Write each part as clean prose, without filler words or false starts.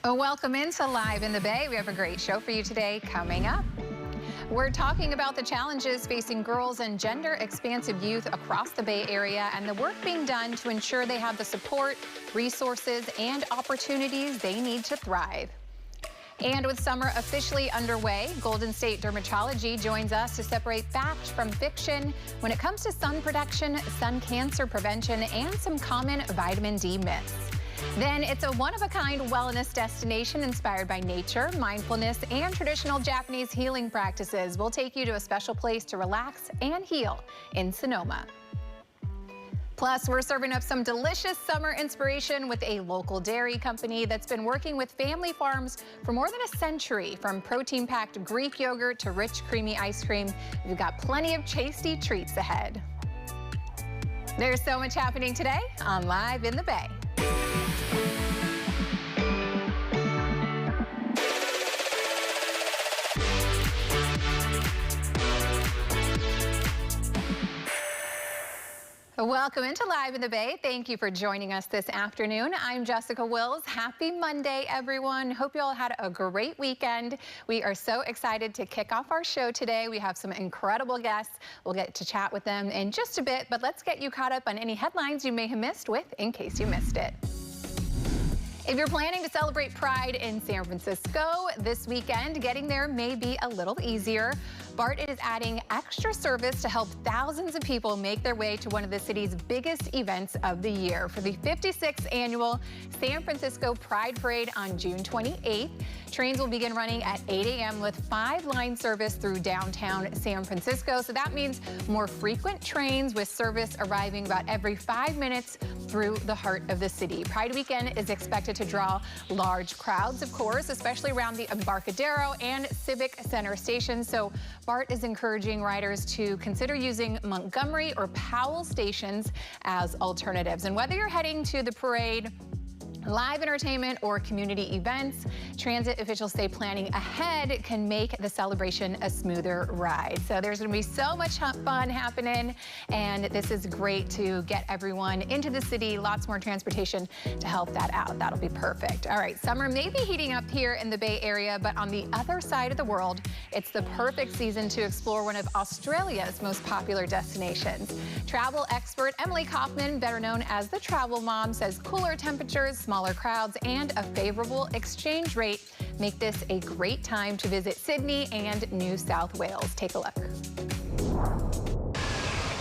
Well, welcome into Live in the Bay. We have a great show for you today coming up. We're talking about the challenges facing girls and gender-expansive youth across the Bay Area and the work being done to ensure they have the support, resources, and opportunities they need to thrive. And with summer officially underway, Golden State Dermatology joins us to separate fact from fiction when it comes to sun protection, sun cancer prevention, and some common vitamin D myths. Then it's a one-of-a-kind wellness destination inspired by nature, mindfulness, and traditional Japanese healing practices. We'll take you to a special place to relax and heal in Sonoma. Plus, we're serving up some delicious summer inspiration with a local dairy company that's been working with family farms for more than a century. From protein-packed Greek yogurt to rich, creamy ice cream, we've got plenty of tasty treats ahead. There's so much happening today on Live in the Bay. Welcome into Live in the Bay. Thank you for joining us this afternoon. I'm Jessica Wills. Happy Monday, everyone. Hope you all had a great weekend. We are so excited to kick off our show today. We have some incredible guests. We'll get to chat with them in just a bit, but let's get you caught up on any headlines you may have missed with In Case You Missed It. If you're planning to celebrate Pride in San Francisco this weekend, getting there may be a little easier. BART is adding extra service to help thousands of people make their way to one of the city's biggest events of the year. For the 56th annual San Francisco Pride Parade on June 28th, trains will begin running at 8 a.m. with 5-line service through downtown San Francisco. So that means more frequent trains with service arriving about every 5 minutes through the heart of the city. Pride weekend is expected to draw large crowds, of course, especially around the Embarcadero and Civic Center stations. So BART is encouraging riders to consider using Montgomery or Powell stations as alternatives. And whether you're heading to the parade, live entertainment, or community events, transit officials say planning ahead can make the celebration a smoother ride. So there's going to be so much fun happening, and this is great to get everyone into the city. Lots more transportation to help that out. That'll be perfect. All right, summer may be heating up here in the Bay Area, but on the other side of the world, it's the perfect season to explore one of Australia's most popular destinations. Travel expert Emily Kaufman, better known as the Travel Mom, says cooler temperatures, smaller crowds, and a favorable exchange rate make this a great time to visit Sydney and New South Wales. Take a look.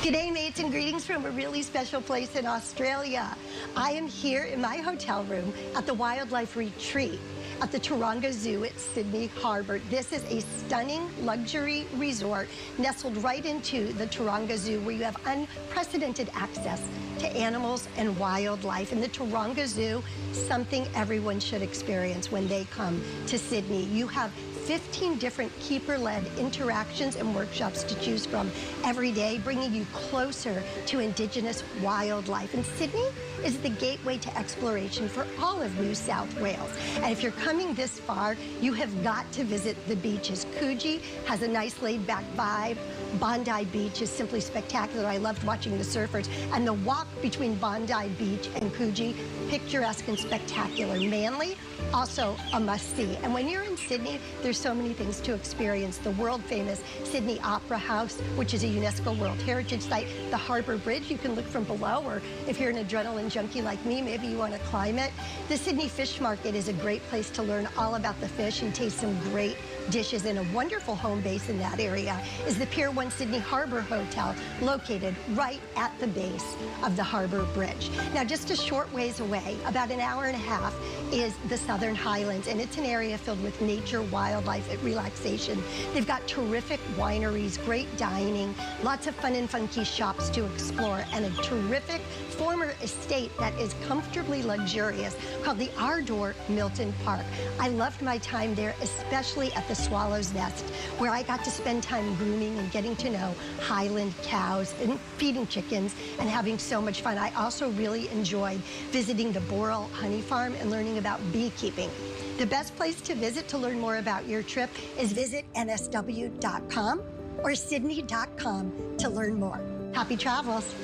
G'day mates, and greetings from a really special place in Australia. I am here in my hotel room at the Wildlife Retreat at the Taronga Zoo at Sydney Harbour. This is a stunning luxury resort nestled right into the Taronga Zoo, where you have unprecedented access to animals and wildlife. And the Taronga Zoo, something everyone should experience when they come to Sydney. You have 15 different keeper-led interactions and workshops to choose from every day, bringing you closer to Indigenous wildlife. And Sydney is the gateway to exploration for all of New South Wales. And if you're coming this far, you have got to visit the beaches. Coogee has a nice laid-back vibe. Bondi Beach is simply spectacular. I loved watching the surfers. And the walk between Bondi Beach and Coogee, picturesque and spectacular. Manly, also a must-see. And when you're in Sydney, there's so many things to experience. The world-famous Sydney Opera House, which is a UNESCO World Heritage Site. The Harbour Bridge, you can look from below, or if you're an adrenaline junkie like me, maybe you want to climb it. The Sydney Fish Market is a great place to learn all about the fish and taste some great dishes. And a wonderful home base in that area is the Pier 1 Sydney Harbour Hotel, located right at the base of the Harbour Bridge. Now, just a short ways away, about an hour and a half, is the Southern Highlands, and it's an area filled with nature, wildlife, and relaxation. They've got terrific wineries, great dining, lots of fun and funky shops to explore, and a terrific former estate that is comfortably luxurious called the Ardor Milton Park. I loved my time there, especially at the Swallow's Nest, where I got to spend time grooming and getting to know Highland cows and feeding chickens and having so much fun. I also really enjoyed visiting the Boral Honey Farm and learning about beekeeping. The best place to visit to learn more about your trip is visit nsw.com or sydney.com to learn more. Happy travels.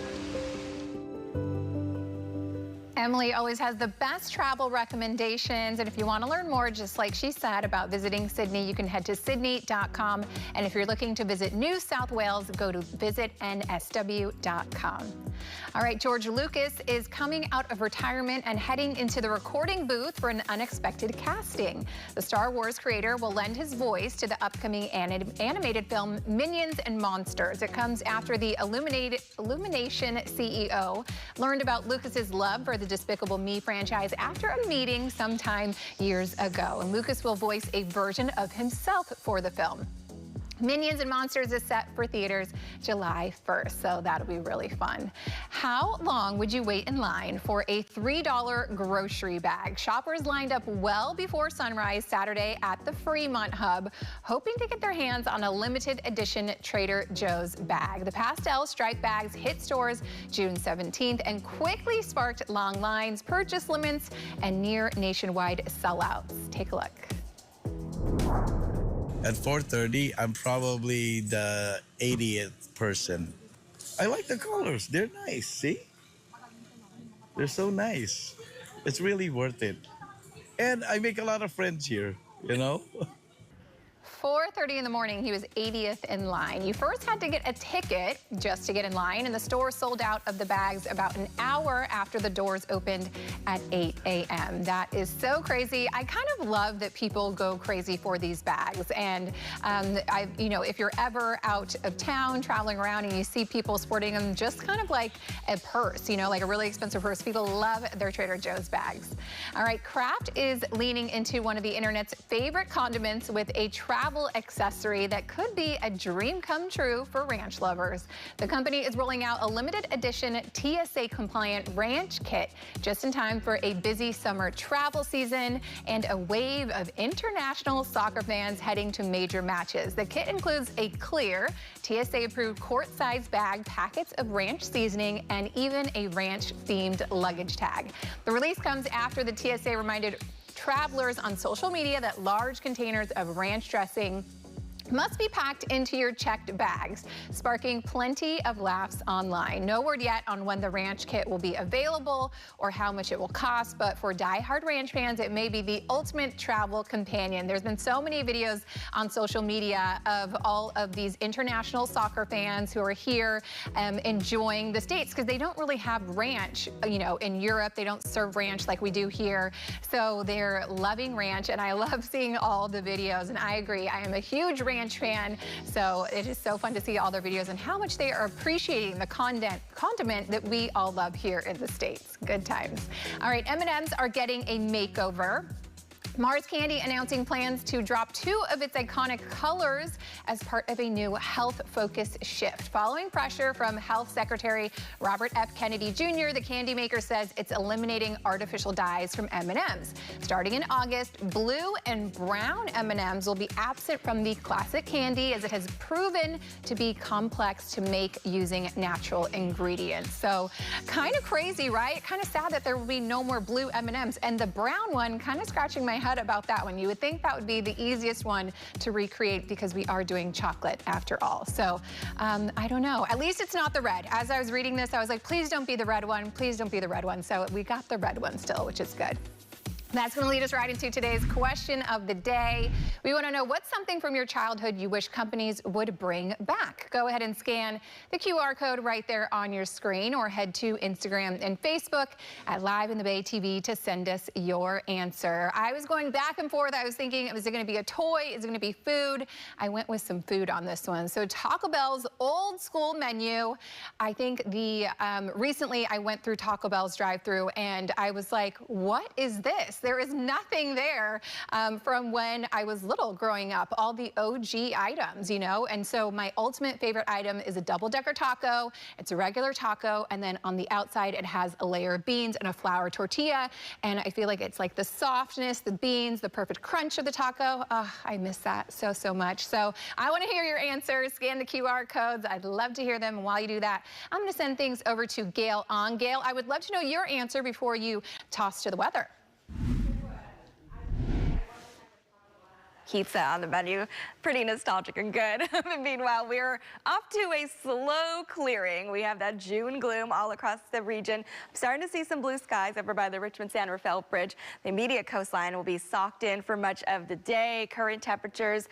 Emily always has the best travel recommendations, and if you want to learn more, just like she said, about visiting Sydney, you can head to sydney.com, and if you're looking to visit New South Wales, go to visitnsw.com. All right, George Lucas is coming out of retirement and heading into the recording booth for an unexpected casting. The Star Wars creator will lend his voice to the upcoming animated film Minions and Monsters. It comes after the Illumination CEO learned about Lucas's love for the Despicable Me franchise after a meeting sometime years ago. And Lucas will voice a version of himself for the film. Minions and Monsters is set for theaters July 1st, so that'll be really fun. How long would you wait in line for a $3 grocery bag? Shoppers lined up well before sunrise Saturday at the Fremont Hub, hoping to get their hands on a limited edition Trader Joe's bag. The pastel striped bags hit stores June 17th and quickly sparked long lines, purchase limits, and near nationwide sellouts. Take a look. At 4:30, I'm probably the 80th person. I like the colors. They're nice, see? They're so nice. It's really worth it. And I make a lot of friends here, you know? 4:30 in the morning, he was 80th in line. You first had to get a ticket just to get in line, and the store sold out of the bags about an hour after the doors opened at 8 a.m. That is so crazy. I kind of love that people go crazy for these bags. And, if you're ever out of town traveling around and you see people sporting them just kind of like a purse, like a really expensive purse, people love their Trader Joe's bags. All right, Kraft is leaning into one of the internet's favorite condiments with a travel accessory that could be a dream come true for ranch lovers. The company is rolling out a limited edition TSA compliant ranch kit just in time for a busy summer travel season and a wave of international soccer fans heading to major matches. The kit includes a clear TSA approved quart-sized bag, packets of ranch seasoning, and even a ranch themed luggage tag. The release comes after the TSA reminded travelers on social media that large containers of ranch dressing must be packed into your checked bags, sparking plenty of laughs online. No word yet on when the ranch kit will be available or how much it will cost, but for die-hard ranch fans, it may be the ultimate travel companion. There's been so many videos on social media of all of these international soccer fans who are here enjoying the States because they don't really have ranch, in Europe. They don't serve ranch like we do here. So they're loving ranch, and I love seeing all the videos, and I agree. I am a huge ranch fan, so it is so fun to see all their videos and how much they are appreciating the condiment that we all love here in the States. Good times. All right, M&Ms are getting a makeover. Mars Candy announcing plans to drop 2 of its iconic colors as part of a new health-focused shift. Following pressure from Health Secretary Robert F. Kennedy Jr., the candy maker says it's eliminating artificial dyes from M&Ms. Starting in August, blue and brown M&Ms will be absent from the classic candy as it has proven to be complex to make using natural ingredients. So kind of crazy, right? Kind of sad that there will be no more blue M&Ms. And the brown one, kind of scratching my head about that one. You would think that would be the easiest one to recreate because we are doing chocolate after all. So I don't know. At least it's not the red. As I was reading this, I was like, please don't be the red one. Please don't be the red one. So we got the red one still, which is good. That's going to lead us right into today's question of the day. We want to know what's something from your childhood you wish companies would bring back. Go ahead and scan the QR code right there on your screen or head to Instagram and Facebook at Live in the Bay TV to send us your answer. I was going back and forth. I was thinking, is it going to be a toy? Is it going to be food? I went with some food on this one. So Taco Bell's old school menu. I think recently I went through Taco Bell's drive-thru and I was like, what is this? There is nothing there from when I was little growing up, all the OG items, and so my ultimate favorite item is a double-decker taco. It's a regular taco, and then on the outside it has a layer of beans and a flour tortilla, and I feel like it's like the softness, the beans, the perfect crunch of the taco. Oh, I miss that so much. So I want to hear your answers. Scan the QR codes. I'd love to hear them. And while you do that, I'm going to send things over to Gail on. Gail, I would love to know your answer before you toss to the weather. pizza on the menu. Pretty nostalgic and good. Meanwhile, we're off to a slow clearing. We have that June gloom all across the region. I'm starting to see some blue skies over by the Richmond-San Rafael Bridge. The immediate coastline will be socked in for much of the day. Current temperatures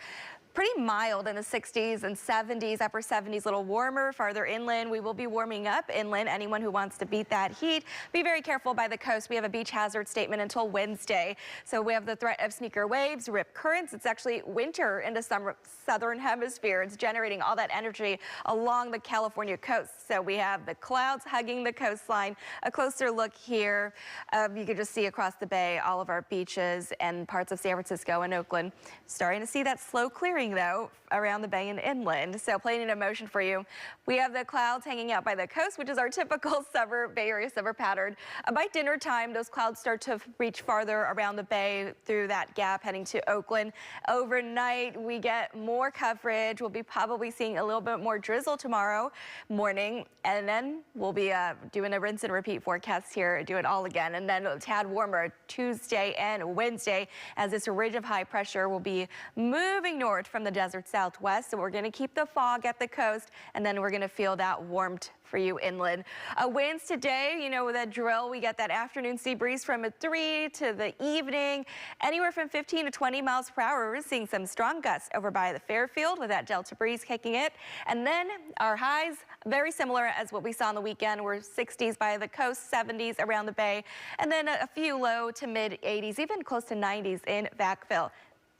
pretty mild in the 60s and 70s, upper 70s, a little warmer. Farther inland, we will be warming up inland. Anyone who wants to beat that heat, be very careful by the coast. We have a beach hazard statement until Wednesday. So we have the threat of sneaker waves, rip currents. It's actually winter in the southern hemisphere. It's generating all that energy along the California coast. So we have the clouds hugging the coastline. A closer look here. You can just see across the bay all of our beaches and parts of San Francisco and Oakland. Starting to see that slow clearing though around the bay and inland. So playing in motion for you. We have the clouds hanging out by the coast, which is our typical summer Bay Area summer pattern. By dinner time, those clouds start to reach farther around the bay through that gap heading to Oakland. Overnight, we get more coverage. We'll be probably seeing a little bit more drizzle tomorrow morning, and then we'll be doing a rinse and repeat forecast here, do it all again, and then a tad warmer Tuesday and Wednesday as this ridge of high pressure will be moving north from the desert southwest. So we're going to keep the fog at the coast, and then we're going to feel that warmth for you inland. Winds today, you know, with that drill, we get that afternoon sea breeze from 3 to the evening, anywhere from 15 to 20 miles per hour. We're seeing some strong gusts over by the Fairfield with that delta breeze kicking it. And then our highs, very similar as what we saw on the weekend. We're 60s by the coast, 70s around the bay, and then a few low to mid 80s, even close to 90s in Vacaville.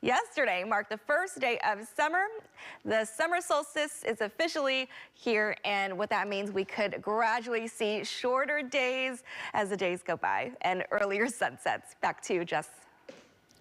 Yesterday marked the first day of summer. The summer solstice is officially here, and what that means, we could gradually see shorter days as the days go by and earlier sunsets. Back to you, Jess.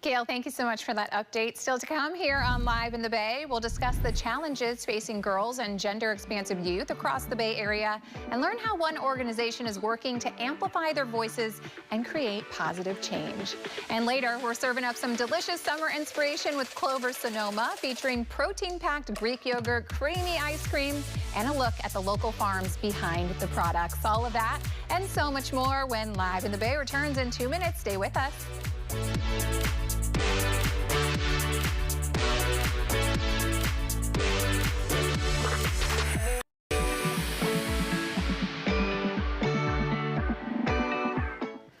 Gail, thank you so much for that update. Still to come here on Live in the Bay, we'll discuss the challenges facing girls and gender-expansive youth across the Bay Area and learn how one organization is working to amplify their voices and create positive change. And later, we're serving up some delicious summer inspiration with Clover Sonoma, featuring protein-packed Greek yogurt, creamy ice cream, and a look at the local farms behind the products. All of that and so much more when Live in the Bay returns in 2 minutes. Stay with us.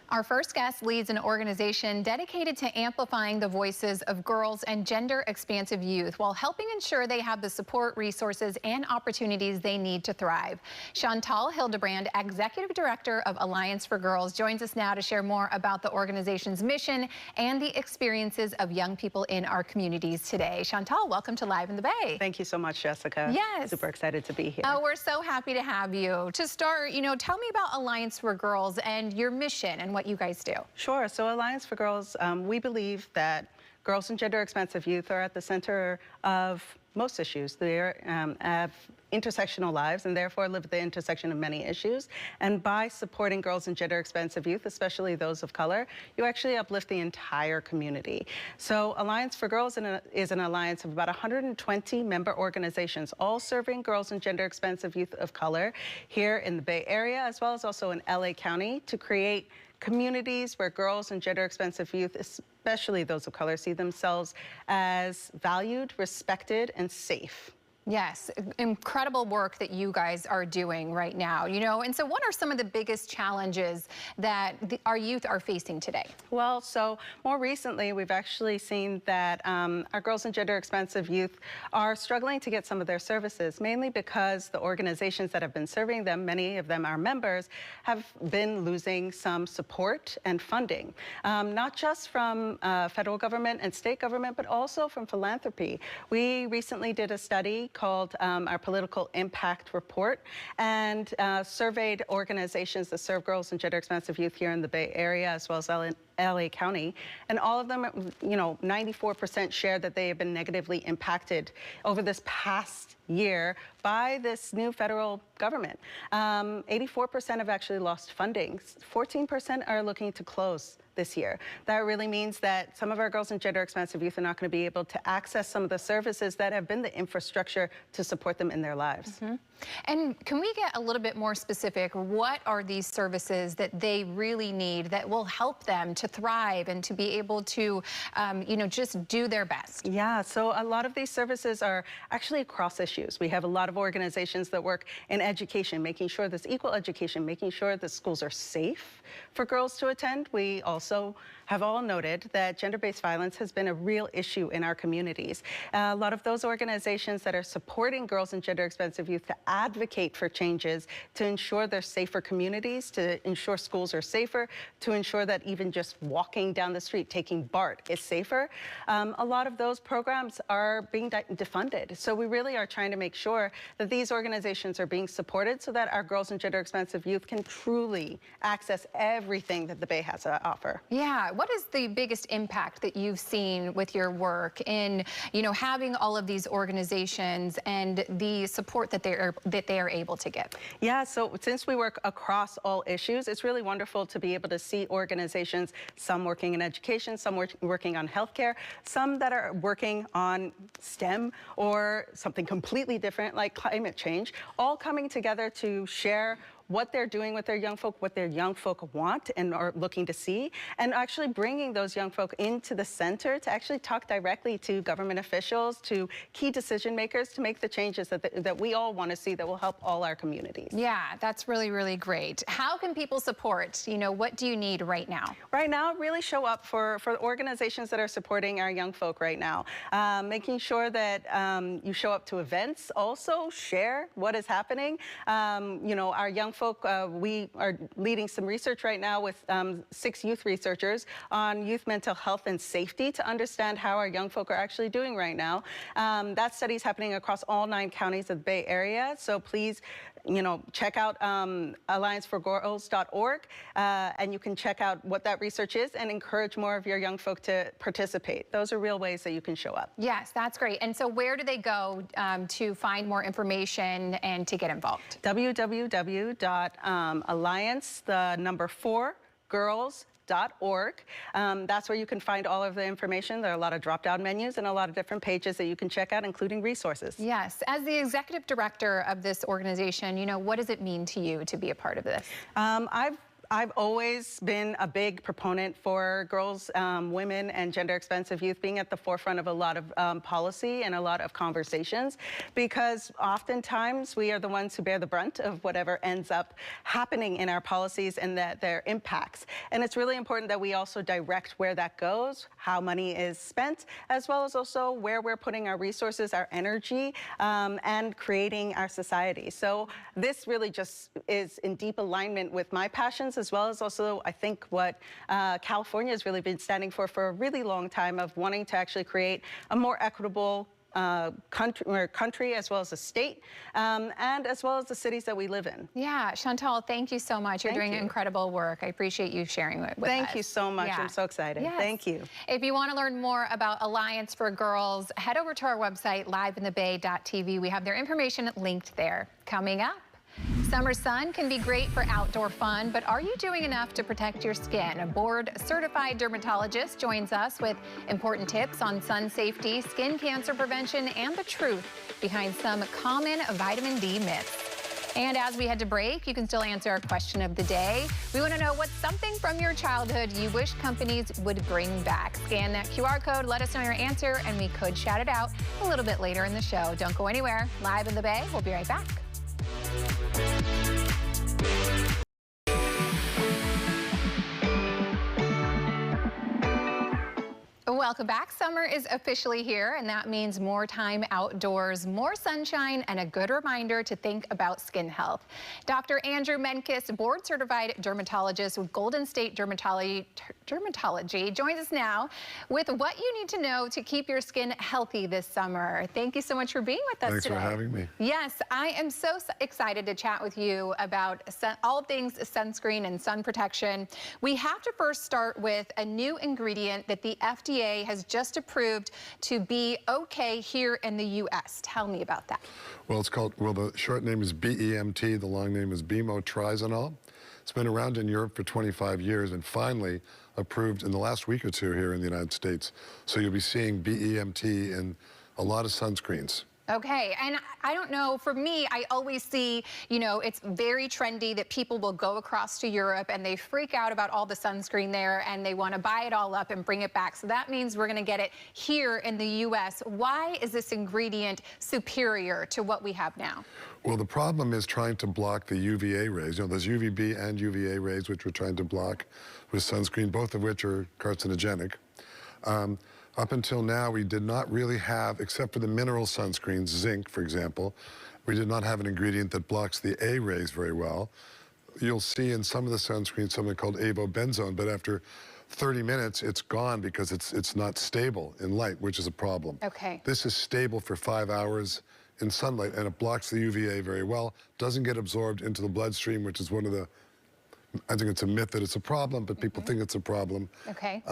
Our first guest leads an organization dedicated to amplifying the voices of girls and gender-expansive youth while helping ensure they have the support, resources, and opportunities they need to thrive. Chantal Hildebrand, Executive Director of Alliance for Girls, joins us now to share more about the organization's mission and the experiences of young people in our communities today. Chantal, welcome to Live in the Bay. Thank you so much, Jessica. Yes. Super excited to be here. Oh, we're so happy to have you. To start, tell me about Alliance for Girls and your mission and what you guys do. Sure. So Alliance for Girls, we believe that girls and gender-expansive youth are at the center of most issues. They have intersectional lives and therefore live at the intersection of many issues. And by supporting girls and gender-expansive youth, especially those of color, you actually uplift the entire community. So Alliance for Girls is an alliance of about 120 member organizations, all serving girls and gender-expansive youth of color here in the Bay Area, as well as also in LA County, to create communities where girls and gender-expansive youth, especially those of color, see themselves as valued, respected, and safe. Yes, incredible work that you guys are doing right now, and so what are some of the biggest challenges that our youth are facing today? Well, so more recently, we've actually seen that our girls and gender-expansive youth are struggling to get some of their services, mainly because the organizations that have been serving them, many of them are members, have been losing some support and funding, not just from federal government and state government, but also from philanthropy. We recently did a study called our Political Impact Report and surveyed organizations that serve girls and gender-expansive youth here in the Bay Area as well as LA County, and all of them, 94% shared that they have been negatively impacted over this past year by this new federal government. 84% have actually lost funding. 14% are looking to close this year. That really means that some of our girls and gender-expansive youth are not going to be able to access some of the services that have been the infrastructure to support them in their lives. Mm-hmm. And can we get a little bit more specific? What are these services that they really need that will help them to thrive and to be able to, you know, just do their best? Yeah, so a lot of these services are actually across issues. We have a lot of organizations that work in education, making sure there's equal education, making sure the schools are safe for girls to attend. We also have all noted that gender-based violence has been a real issue in our communities. A lot of those organizations that are supporting girls and gender-expensive youth to advocate for changes, to ensure they're safer communities, to ensure schools are safer, to ensure that even just walking down the street, taking BART is safer. A lot of those programs are being defunded. So we really are trying to make sure that these organizations are being supported so that our girls and gender-expensive youth can truly access everything that the Bay has to offer. Yeah, what is the biggest impact that you've seen with your work in, you know, having all of these organizations and the support that they are able to give? Yeah, so since we work across all issues, it's really wonderful to be able to see organizations, some working in education, some working on healthcare, some that are working on STEM or something completely different like climate change, all coming together to share what they're doing with their young folk, what their young folk want and are looking to see, and actually bringing those young folk into the center to actually talk directly to government officials, to key decision makers, to make the changes that we all want to see that will help all our communities. Yeah, that's really, really great. How can people support? You know, what do you need right now? Right now, really show up for organizations that are supporting our young folk right now. Making sure that you show up to events, also share what is happening. You know, our young folk, we are leading some research right now with 6 youth researchers on youth mental health and safety to understand how our young folk are actually doing right now. That study is happening across all 9 counties of the Bay Area, so please, you know, check out allianceforgirls.org, and you can check out what that research is and encourage more of your young folk to participate. Those are real ways that you can show up. Yes, that's great. And so where do they go to find more information and to get involved? www.alliance4girls.org. That's where you can find all of the information. There are a lot of drop-down menus and a lot of different pages that you can check out, including resources. Yes. As the executive director of this organization, you know, what does it mean to you to be a part of this? I've always been a big proponent for girls, women, and gender-expensive youth being at the forefront of a lot of policy and a lot of conversations, because oftentimes we are the ones who bear the brunt of whatever ends up happening in our policies and their impacts. And it's really important that we also direct where that goes, how money is spent, as well as also where we're putting our resources, our energy, and creating our society. So this really just is in deep alignment with my passions, as well as also, I think, what California has really been standing for a really long time, of wanting to actually create a more equitable country as well as a state, and as well as the cities that we live in. Yeah, Chantal, thank you so much. You're doing incredible work. I appreciate you sharing it with us. Thank you so much. I'm so excited. Yes. Thank you. If you want to learn more about Alliance for Girls, head over to our website, liveinthebay.tv. We have their information linked there. Coming up, summer sun can be great for outdoor fun, but are you doing enough to protect your skin? A board-certified dermatologist joins us with important tips on sun safety, skin cancer prevention, and the truth behind some common vitamin D myths. And as we head to break, you can still answer our question of the day. We want to know what's something from your childhood you wish companies would bring back. Scan that QR code, let us know your answer, and we could shout it out a little bit later in the show. Don't go anywhere. Live in the Bay, we'll be right back. Welcome back. Summer is officially here, and that means more time outdoors, more sunshine, and a good reminder to think about skin health. Dr. Andrew Menkis, board-certified dermatologist with Golden State Dermatology, joins us now with what you need to know to keep your skin healthy this summer. Thank you so much for being with us today. Thanks for having me. Yes, I am so excited to chat with you about all things sunscreen and sun protection. We have to first start with a new ingredient that the FDA has just approved to be okay here in the U.S. Tell me about that. Well, it's called, the short name is BEMT, the long name is bemotrizanol. It's been around in Europe for 25 years and finally approved in the last week or two here in the United States. So you'll be seeing BEMT in a lot of sunscreens. Okay, and I don't know, for me, I always see, you know, it's very trendy that people will go across to Europe and they freak out about all the sunscreen there and they want to buy it all up and bring it back. So that means we're going to get it here in the U.S. Why is this ingredient superior to what we have now? Well, the problem is trying to block the UVA rays. You know, there's UVB and UVA rays, which we're trying to block with sunscreen, both of which are carcinogenic. Up until now, we did not really have, except for the mineral sunscreens, zinc, for example, we did not have an ingredient that blocks the A rays very well. You'll see in some of the sunscreens something called avobenzone, but after 30 minutes, it's gone because it's not stable in light, which is a problem. Okay. This is stable for 5 hours in sunlight, and it blocks the UVA very well, doesn't get absorbed into the bloodstream, which is one of the, I think it's a myth that it's a problem, but people think it's a problem. Okay.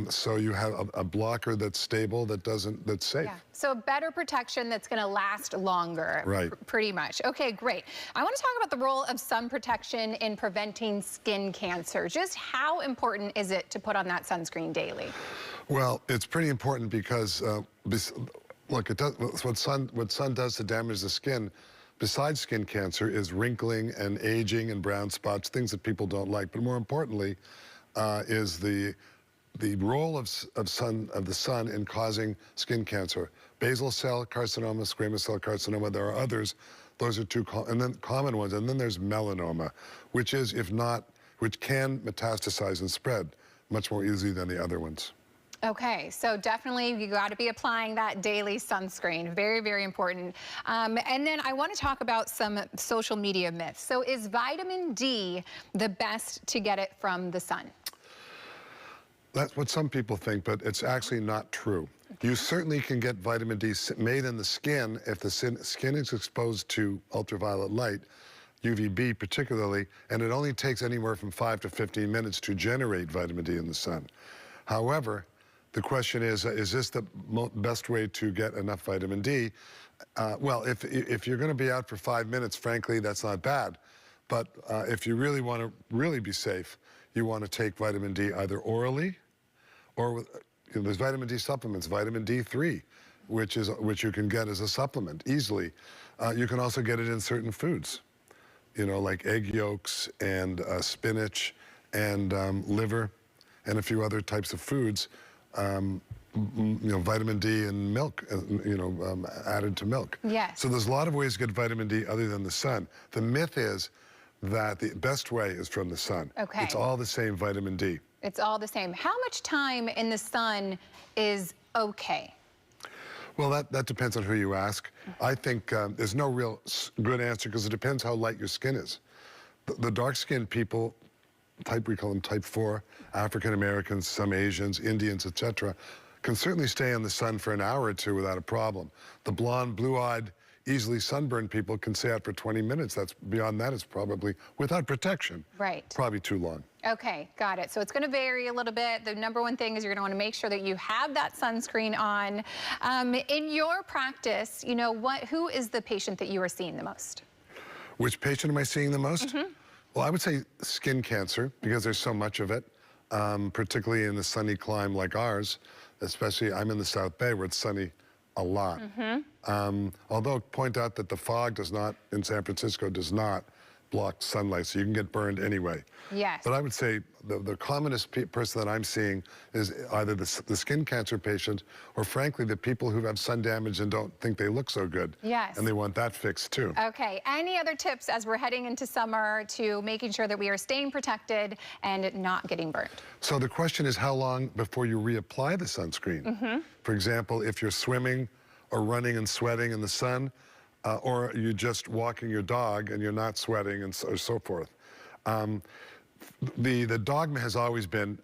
So you have a blocker that's stable, that's safe. Yeah. So better protection that's going to last longer. Right. Pretty much. Okay, great. I want to talk about the role of sun protection in preventing skin cancer. Just how important is it to put on that sunscreen daily? Well, it's pretty important because, look, it does, what sun does to damage the skin, besides skin cancer, is wrinkling and aging and brown spots, things that people don't like. But more importantly, is the role of the sun in causing skin cancer. Basal cell carcinoma, squamous cell carcinoma, there are others. Those are two common ones. And then there's melanoma, which can metastasize and spread much more easily than the other ones. Okay, so definitely you got to be applying that daily sunscreen. Very, very important. And then I want to talk about some social media myths. So is vitamin D the best to get it from the sun? That's what some people think, but it's actually not true. Okay. You certainly can get vitamin D made in the skin if the skin is exposed to ultraviolet light, UVB particularly, and it only takes anywhere from 5 to 15 minutes to generate vitamin D in the sun. However, the question is this the best way to get enough vitamin D? Well, if you're going to be out for 5 minutes, frankly, that's not bad. But if you really want to really be safe, you want to take vitamin D either orally or with, there's vitamin D supplements, vitamin D3, which you can get as a supplement easily. You can also get it in certain foods, like egg yolks and spinach and liver and a few other types of foods. Vitamin D in milk, added to milk. Yes. So there's a lot of ways to get vitamin D other than the sun. The myth is that the best way is from the sun. Okay. It's all the same vitamin D. It's all the same. How much time in the sun is okay? Well, that depends on who you ask. I think there's no real good answer because it depends how light your skin is. The dark-skinned people, we call them type 4, African Americans, some Asians, Indians, etc., can certainly stay in the sun for an hour or two without a problem. The blonde, blue-eyed, easily sunburned people can stay out for 20 minutes. Beyond that, it's probably, without protection, right, probably too long. Okay, got it. So it's going to vary a little bit. The number one thing is you're going to want to make sure that you have that sunscreen on. In your practice, who is the patient that you are seeing the most? Which patient am I seeing the most? Mm-hmm. Well, I would say skin cancer, because there's so much of it, particularly in a sunny climb like ours. Especially, I'm in the South Bay where it's sunny a lot. Mm-hmm. Although point out that the fog in San Francisco does not block sunlight, so you can get burned anyway. Yes. But I would say the commonest person that I'm seeing is either the skin cancer patient or, frankly, the people who have sun damage and don't think they look so good. Yes. And they want that fixed, too. Okay. Any other tips as we're heading into summer to making sure that we are staying protected and not getting burned? So the question is how long before you reapply the sunscreen? Mm-hmm. For example, if you're swimming or running and sweating in the sun, or you're just walking your dog and you're not sweating or so forth. The dogma has always been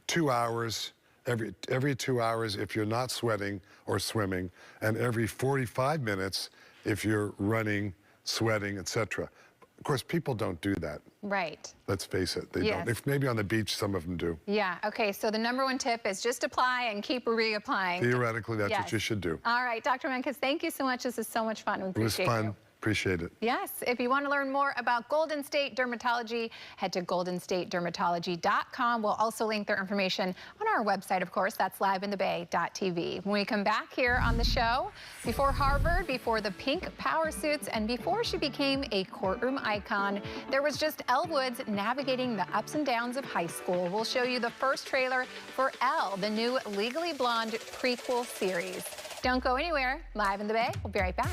2 hours, every 2 hours if you're not sweating or swimming, and every 45 minutes if you're running, sweating, etc. Of course, people don't do that. Right. Let's face it, they don't. If maybe on the beach, some of them do. Yeah, okay, so the number one tip is just apply and keep reapplying. Theoretically, that's what you should do. All right, Dr. Menkes, thank you so much. This is so much fun. We appreciate it. It was fun. Appreciate it. Yes, if you want to learn more about Golden State Dermatology, head to goldenstatedermatology.com. We'll also link their information on our website, of course. That's liveinthebay.tv. When we come back here on the show, before Harvard, before the pink power suits, and before she became a courtroom icon, there was just Elle Woods navigating the ups and downs of high school. We'll show you the first trailer for Elle, the new Legally Blonde prequel series. Don't go anywhere. Live in the Bay. We'll be right back.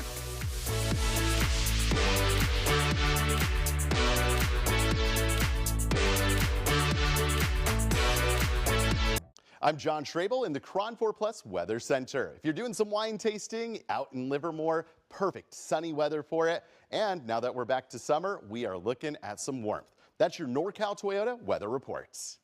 I'm John Schrabel in the KRON4 Plus Weather Center. If you're doing some wine tasting out in Livermore, perfect sunny weather for it. And now that we're back to summer, we are looking at some warmth. That's your NorCal Toyota weather reports.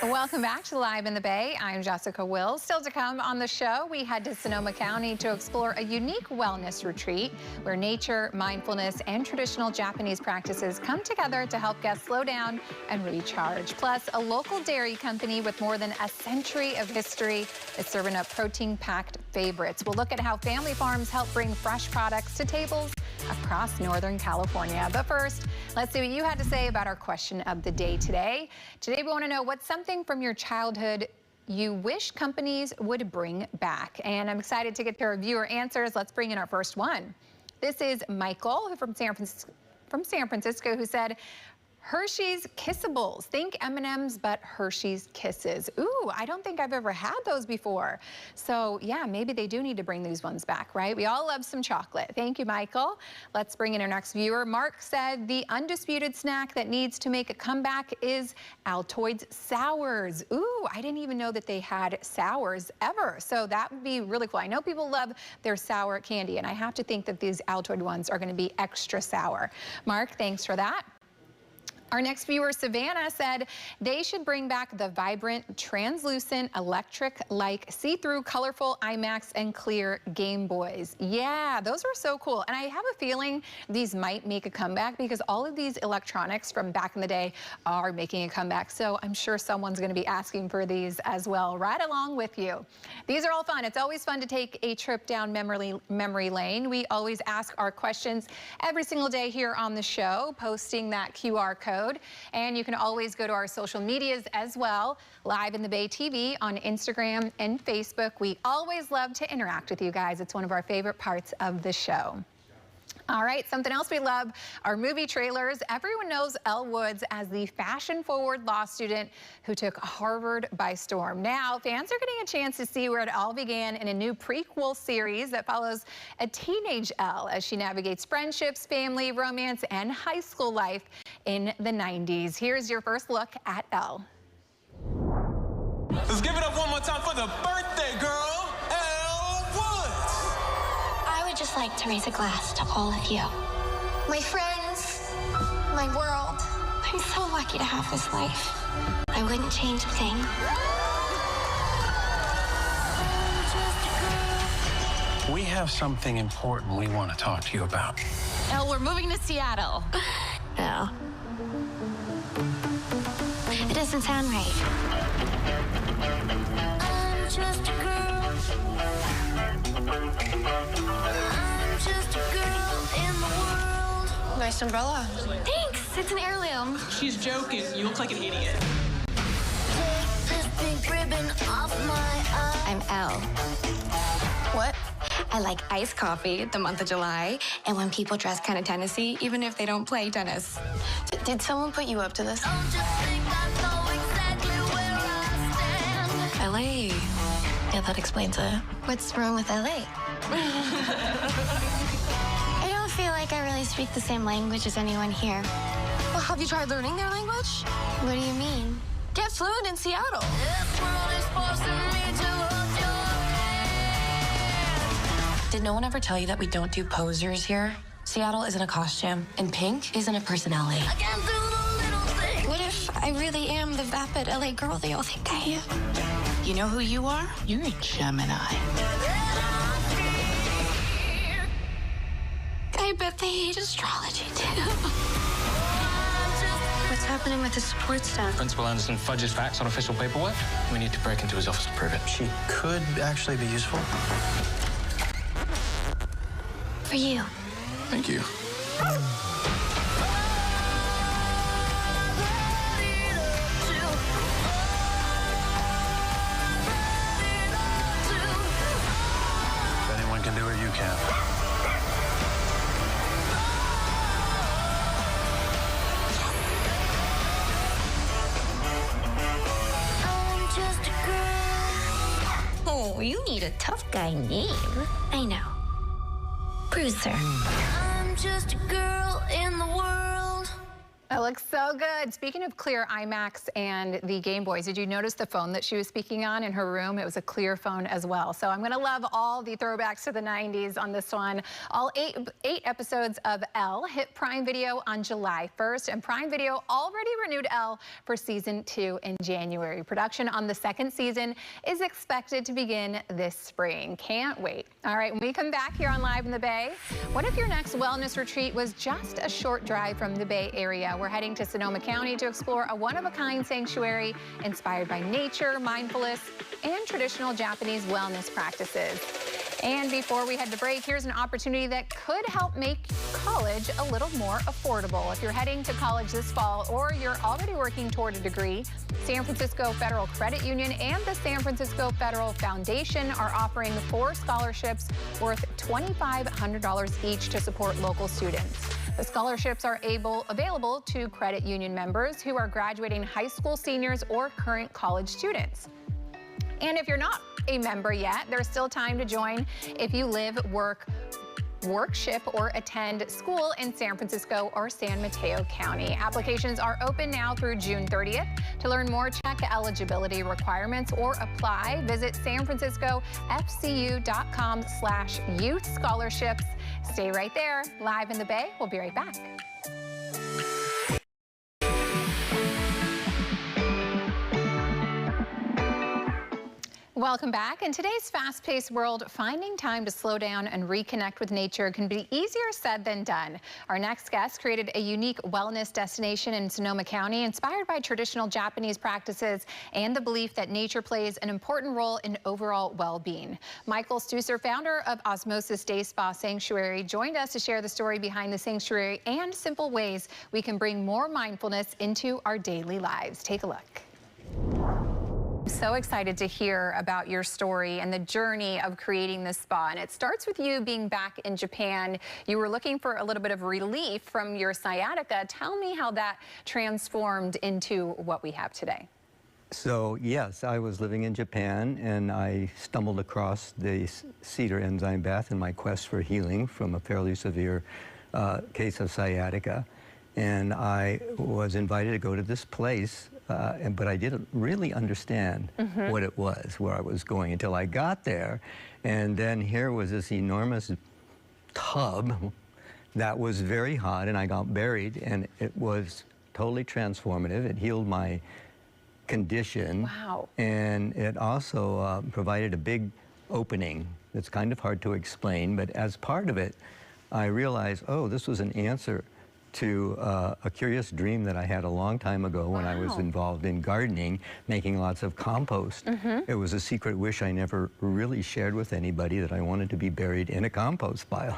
Welcome back to Live in the Bay. I'm Jessica Wills. Still to come on the show, we head to Sonoma County to explore a unique wellness retreat where nature, mindfulness, and traditional Japanese practices come together to help guests slow down and recharge. Plus, a local dairy company with more than a century of history is serving up protein-packed favorites. We'll look at how family farms help bring fresh products to tables across Northern California. But first, let's see what you had to say about our question of the day today. Today, we want to know what's something from your childhood you wish companies would bring back. And I'm excited to get to our viewer answers. Let's bring in our first one. This is Michael from San Francisco, who said, Hershey's Kissables. Think M&M's, but Hershey's Kisses. Ooh, I don't think I've ever had those before. So yeah, maybe they do need to bring these ones back, right? We all love some chocolate. Thank you, Michael. Let's bring in our next viewer. Mark said the undisputed snack that needs to make a comeback is Altoids Sours. Ooh, I didn't even know that they had sours ever. So that would be really cool. I know people love their sour candy, and I have to think that these Altoid ones are going to be extra sour. Mark, thanks for that. Our next viewer, Savannah, said they should bring back the vibrant, translucent, electric-like, see-through, colorful IMAX and clear Game Boys. Yeah, those are so cool. And I have a feeling these might make a comeback because all of these electronics from back in the day are making a comeback. So I'm sure someone's going to be asking for these as well, right along with you. These are all fun. It's always fun to take a trip down memory lane. We always ask our questions every single day here on the show, posting that QR code. And you can always go to our social medias as well, Live in the Bay TV on Instagram and Facebook. We always love to interact with you guys. It's one of our favorite parts of the show. All right, something else we love, our movie trailers. Everyone knows Elle Woods as the fashion-forward law student who took Harvard by storm. Now, fans are getting a chance to see where it all began in a new prequel series that follows a teenage Elle as she navigates friendships, family, romance, and high school life in the 90s. Here's your first look at Elle. Let's give it up one more time for the birthday girl, Elle Woods. I would just like to raise a glass to all of you. My friends, my world. I'm so lucky to have this life. I wouldn't change a thing. We have something important we want to talk to you about. Elle, we're moving to Seattle. No. It doesn't sound right. I'm just a girl. I'm just a girl in the world. Nice umbrella. Thanks. It's an heirloom. She's joking. You look like an idiot. Take this pink ribbon off my eye. I'm Elle. What? I like iced coffee the month of July, and when people dress kind of Tennessee, even if they don't play tennis. Did someone put you up to this? LA. Yeah, that explains it. What's wrong with LA? I don't feel like I really speak the same language as anyone here. Well, have you tried learning their language? What do you mean? Get fluent in Seattle. This world is forcing me to hold your hand. Did no one ever tell you that we don't do posers here? Seattle isn't a costume, and pink isn't a personality. I can't do the little thing. What if I really am the vapid LA girl they all think I am? You know who you are? You're a Gemini. I bet they hate astrology too. What's happening with the support staff? Principal Anderson fudges facts on official paperwork. We need to break into his office to prove it. She could actually be useful. For you. Thank you. If anyone can do it, you can. Oh, you need a tough guy name. I know. Bruiser. I'm just a girl in the world. It looks so good. Speaking of clear iMacs and the Game Boys, did you notice the phone that she was speaking on in her room? It was a clear phone as well. So I'm going to love all the throwbacks to the 90s on this one. All eight episodes of Elle hit Prime Video on July 1st, and Prime Video already renewed Elle for season 2 in January. Production on the second season is expected to begin this spring. Can't wait. All right, when we come back here on Live in the Bay, what if your next wellness retreat was just a short drive from the Bay Area? We're heading to Sonoma County to explore a one-of-a-kind sanctuary inspired by nature, mindfulness, and traditional Japanese wellness practices. And before we head to break, here's an opportunity that could help make college a little more affordable. If you're heading to college this fall or you're already working toward a degree, San Francisco Federal Credit Union and the San Francisco Federal Foundation are offering 4 scholarships worth $2,500 each to support local students. The scholarships are available to credit union members who are graduating high school seniors or current college students. And if you're not a member yet, there's still time to join if you live, work, ship, or attend school in San Francisco or San Mateo County. Applications are open now through June 30th. To learn more, check eligibility requirements or apply. Visit sanfranciscofcu.com/youth scholarships. Stay right there. Live in the Bay. We'll be right back. Welcome back. In today's fast-paced world, finding time to slow down and reconnect with nature can be easier said than done. Our next guest created a unique wellness destination in Sonoma County, inspired by traditional Japanese practices and the belief that nature plays an important role in overall well-being. Michael Stusser, founder of Osmosis Day Spa Sanctuary, joined us to share the story behind the sanctuary and simple ways we can bring more mindfulness into our daily lives. Take a look. I'm so excited to hear about your story and the journey of creating this spa. And it starts with you being back in Japan. You were looking for a little bit of relief from your sciatica. Tell me how that transformed into what we have today. So yes, I was living in Japan and I stumbled across the cedar enzyme bath in my quest for healing from a fairly severe case of sciatica. And I was invited to go to this place, but I didn't really understand what it was, where I was going until I got there. And then here was this enormous tub that was very hot, and I got buried, and it was totally transformative. It healed my condition. Wow. And it also provided a big opening that's kind of hard to explain, but as part of it, I realized, oh, this was an answer to a curious dream that I had a long time ago when I was involved in gardening, making lots of compost. It was a secret wish I never really shared with anybody, that I wanted to be buried in a compost pile.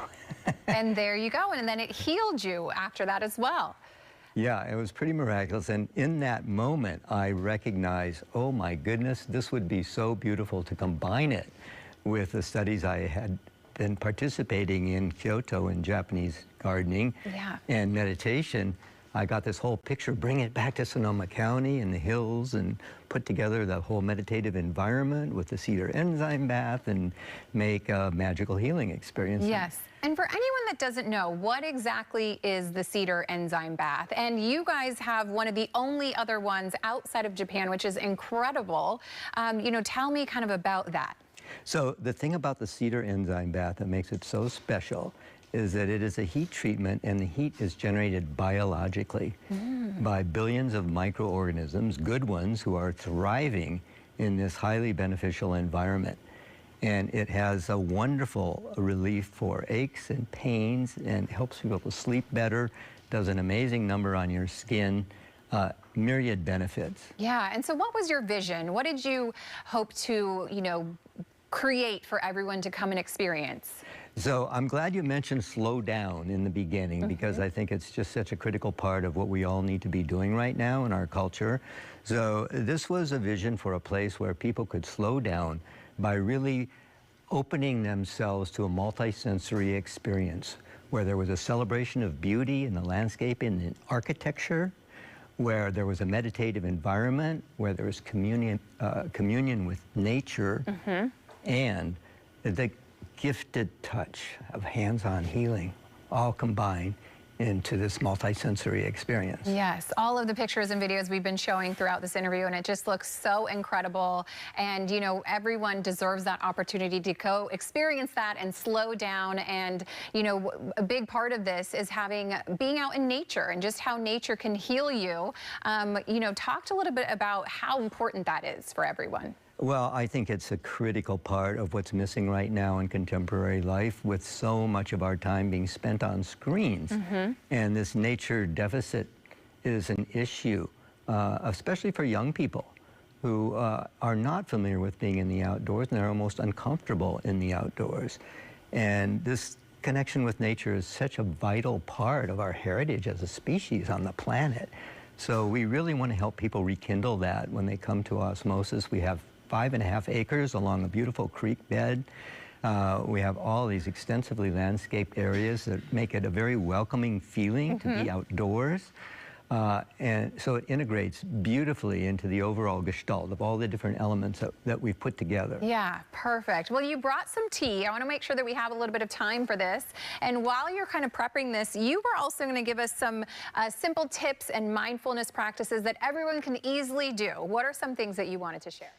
And there you go. And then it healed you after that as well. Yeah, it was pretty miraculous. And in that moment, I recognized, oh my goodness, this would be so beautiful to combine it with the studies I had been participating in Kyoto in Japanese gardening and meditation. I got this whole picture, bring it back to Sonoma County and the hills, and put together the whole meditative environment with the cedar enzyme bath and make a magical healing experience. Yes. And for anyone that doesn't know, what exactly is the cedar enzyme bath? And you guys have one of the only other ones outside of Japan, which is incredible. You know, tell me kind of about that. So the thing about the cedar enzyme bath that makes it so special is that it is a heat treatment, and the heat is generated biologically by billions of microorganisms, good ones, who are thriving in this highly beneficial environment. And it has a wonderful relief for aches and pains and helps people to sleep better, does an amazing number on your skin. myriad benefits. Yeah, and so what was your vision? What did you hope to, create for everyone to come and experience? So I'm glad you mentioned slow down in the beginning, because I think it's just such a critical part of what we all need to be doing right now in our culture. So this was a vision for a place where people could slow down by really opening themselves to a multi-sensory experience, where there was a celebration of beauty in the landscape and in architecture, where there was a meditative environment, where there was communion with nature, and the gifted touch of hands-on healing, all combined into this multi-sensory experience. Yes, all of the pictures and videos we've been showing throughout this interview, and it just looks so incredible. And, everyone deserves that opportunity to go experience that and slow down. And, a big part of this is being out in nature and just how nature can heal you. Talked a little bit about how important that is for everyone. Well, I think it's a critical part of what's missing right now in contemporary life, with so much of our time being spent on screens. And this nature deficit is an issue, especially for young people who are not familiar with being in the outdoors, and they're almost uncomfortable in the outdoors. And this connection with nature is such a vital part of our heritage as a species on the planet. So we really want to help people rekindle that when they come to Osmosis. We have 5.5 acres along a beautiful creek bed. We have all these extensively landscaped areas that make it a very welcoming feeling to be outdoors. And so it integrates beautifully into the overall gestalt of all the different elements that we've put together. Yeah, perfect. Well, you brought some tea. I want to make sure that we have a little bit of time for this. And while you're kind of prepping this, you were also going to give us some simple tips and mindfulness practices that everyone can easily do. What are some things that you wanted to share?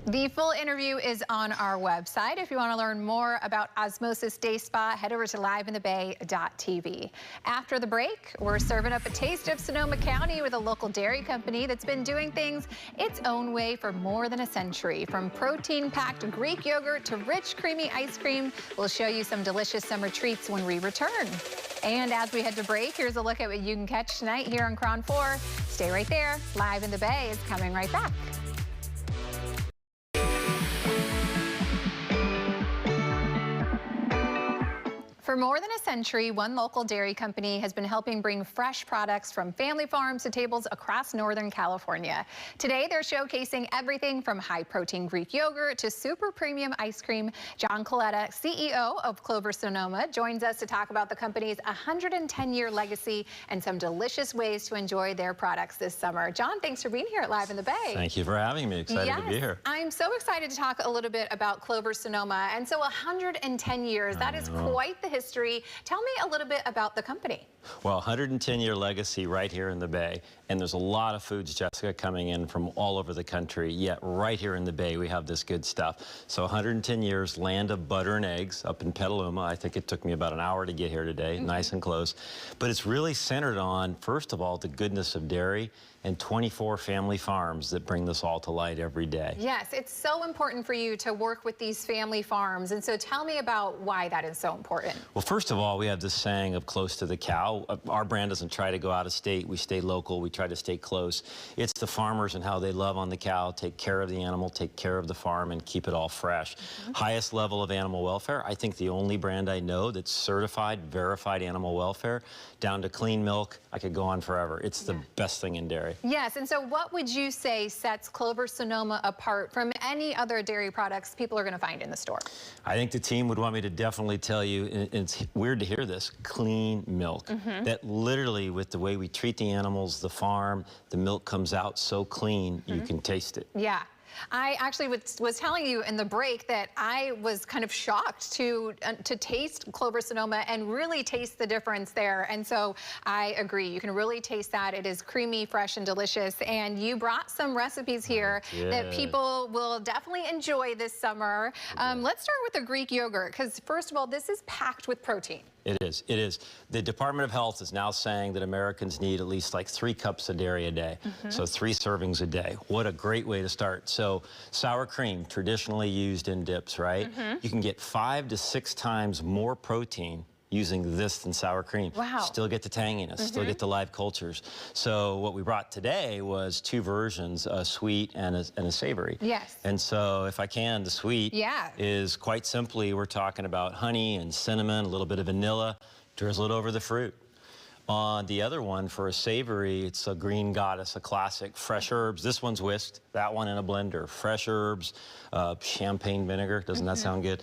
The full interview is on our website. If you want to learn more about Osmosis Day Spa, head over to liveinthebay.tv. After the break, we're serving up a taste of Sonoma County with a local dairy company that's been doing things its own way for more than a century. From protein-packed Greek yogurt to rich, creamy ice cream, we'll show you some delicious summer treats when we return. And as we head to break, here's a look at what you can catch tonight here on KRON4. Stay right there. Live in the Bay is coming right back. For more than a century, one local dairy company has been helping bring fresh products from family farms to tables across Northern California. Today, they're showcasing everything from high-protein Greek yogurt to super premium ice cream. John Coletta, CEO of Clover Sonoma, joins us to talk about the company's 110-year legacy and some delicious ways to enjoy their products this summer. John, thanks for being here at Live in the Bay. Thank you for having me. Excited to be here. I'm so excited to talk a little bit about Clover Sonoma. And so 110 years, that is quite the history. Tell me a little bit about the company. Well, 110-year legacy right here in the Bay, and there's a lot of foods, Jessica, coming in from all over the country, yet right here in the Bay we have this good stuff. So 110 years, land of butter and eggs up in Petaluma. I think it took me about an hour to get here today, nice and close. But it's really centered on, first of all, the goodness of dairy and 24 family farms that bring this all to light every day. Yes, it's so important for you to work with these family farms. And so tell me about why that is so important. Well, first of all, we have this saying of close to the cow. Our brand doesn't try to go out of state. We stay local. We try to stay close. It's the farmers and how they love on the cow, take care of the animal, take care of the farm, and keep it all fresh. Highest level of animal welfare. I think the only brand I know that's certified, verified animal welfare, down to clean milk. I could go on forever. It's the best thing in dairy. Yes, and so what would you say sets Clover Sonoma apart from any other dairy products people are going to find in the store? I think the team would want me to definitely tell you, and it's weird to hear this, clean milk. That literally, with the way we treat the animals, the farm, the milk comes out so clean, you can taste it. Yeah. I actually was telling you in the break that I was kind of shocked to taste Clover Sonoma and really taste the difference there. And so I agree. You can really taste that. It is creamy, fresh, and delicious. And you brought some recipes here that people will definitely enjoy this summer. Let's start with the Greek yogurt, because first of all, this is packed with protein. It is. It is. The Department of Health is now saying that Americans need at least like 3 cups of dairy a day. So 3 servings a day. What a great way to start. So sour cream, traditionally used in dips, right? You can get 5 to 6 times more protein using this and sour cream. Wow. Still get the tanginess, still get the live cultures. So what we brought today was two versions, a sweet and a savory. Yes. And so if I can, the sweet is quite simply, we're talking about honey and cinnamon, a little bit of vanilla, drizzle it over the fruit. On the other one, for a savory, it's a Green Goddess, a classic, fresh herbs. This one's whisked, that one in a blender. Fresh herbs, champagne vinegar, doesn't that sound good?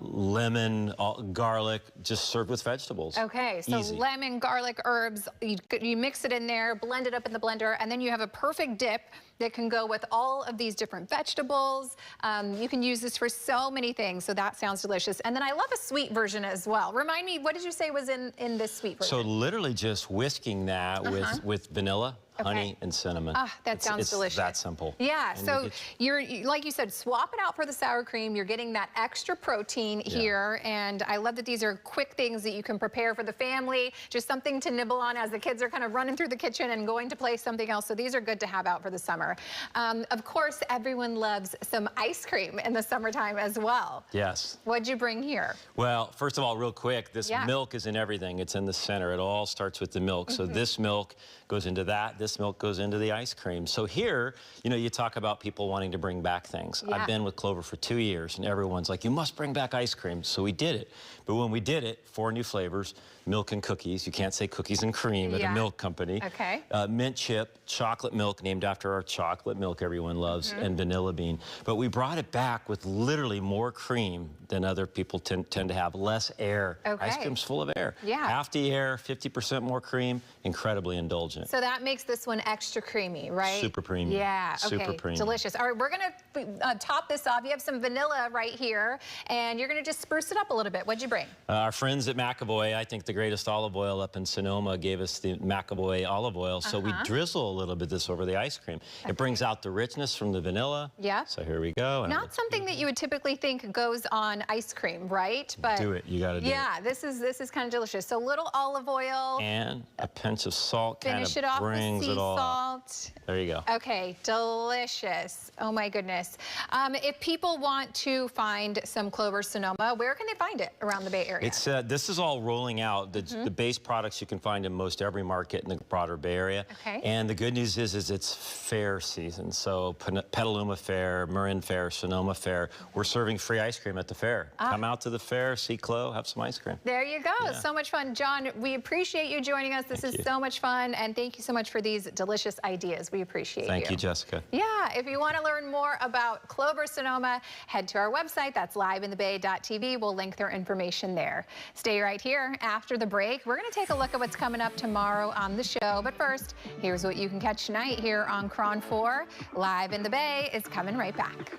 Lemon, garlic, just served with vegetables. Okay, so Easy. lemon, garlic, herbs, you mix it in there, blend it up in the blender, and then you have a perfect dip that can go with all of these different vegetables. You can use this for so many things, so that sounds delicious. And then I love a sweet version as well. Remind me, what did you say was in this sweet version? So literally just whisking that with vanilla, honey, and cinnamon. Ah, that sounds delicious. It's that simple. Yeah, And so you're, like you said, swap it out for the sour cream. You're getting that extra protein here, and I love that these are quick things that you can prepare for the family, just something to nibble on as the kids are kind of running through the kitchen and going to play something else. So these are good to have out for the summer. Of course, everyone loves some ice cream in the summertime as well. Yes. What'd you bring here? Well, first of all, real quick, this milk is in everything. It's in the center. It all starts with the milk. So this milk goes into that. This milk goes into the ice cream. So here, you know, you talk about people wanting to bring back things. I've been with Clover for 2 years, and everyone's like, you must bring back ice cream. So we did it. But when we did it, 4 new flavors, milk and cookies. You can't say cookies and cream at a milk company. Okay. Mint chip, chocolate milk, named after our chocolate milk everyone loves, and vanilla bean. But we brought it back with literally more cream than other people tend to have, less air. Ice cream's full of air. Half the air, 50% more cream, incredibly indulgent. So that makes this one extra creamy, right? Super premium. Yeah, okay, Super premium. Delicious. All right, we're gonna top this off. You have some vanilla right here, and you're gonna just spruce it up a little bit. What'd you bring? Our friends at McAvoy, I think the greatest olive oil up in Sonoma, gave us the McAvoy olive oil. So we drizzle a little bit this over the ice cream. It brings out the richness from the vanilla. Yeah. So here we go. Not something that you would typically think goes on ice cream, right? But do it. You gotta do it. Yeah, this is kind of delicious. So little olive oil. And a pinch of salt kind Finish of it off with brings sea it all salt. out. There you go. Okay, delicious. Oh my goodness. If people want to find some Clover Sonoma, where can they find it around the Bay Area? It's this is all rolling out. The base products you can find in most every market in the broader Bay Area. Okay. And the good news is it's fair season. So Petaluma Fair, Marin Fair, Sonoma Fair. We're serving free ice cream at the fair. Come out to the fair, see Clo, have some ice cream. There you go. So much fun. John, we appreciate you joining us. This is so much fun. And thank you so much for these delicious ideas. We appreciate you. Thank you, Jessica. Yeah, if you want to learn more about Clover Sonoma, head to our website. That's liveinthebay.tv. We'll link their information there. Stay right here. After the break, we're going to take a look at what's coming up tomorrow on the show. But first, here's what you can catch tonight here on KRON4. Live in the Bay is coming right back.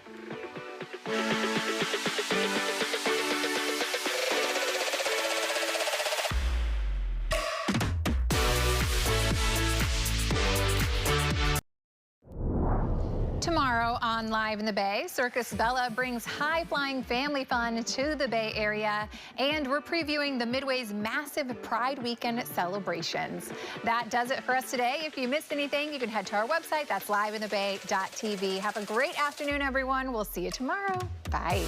Tomorrow on Live in the Bay, Circus Bella brings high-flying family fun to the Bay Area, and we're previewing the Midway's massive Pride Weekend celebrations. That does it for us today. If you missed anything, you can head to our website. That's liveinthebay.tv. Have a great afternoon, everyone. We'll see you tomorrow. Bye.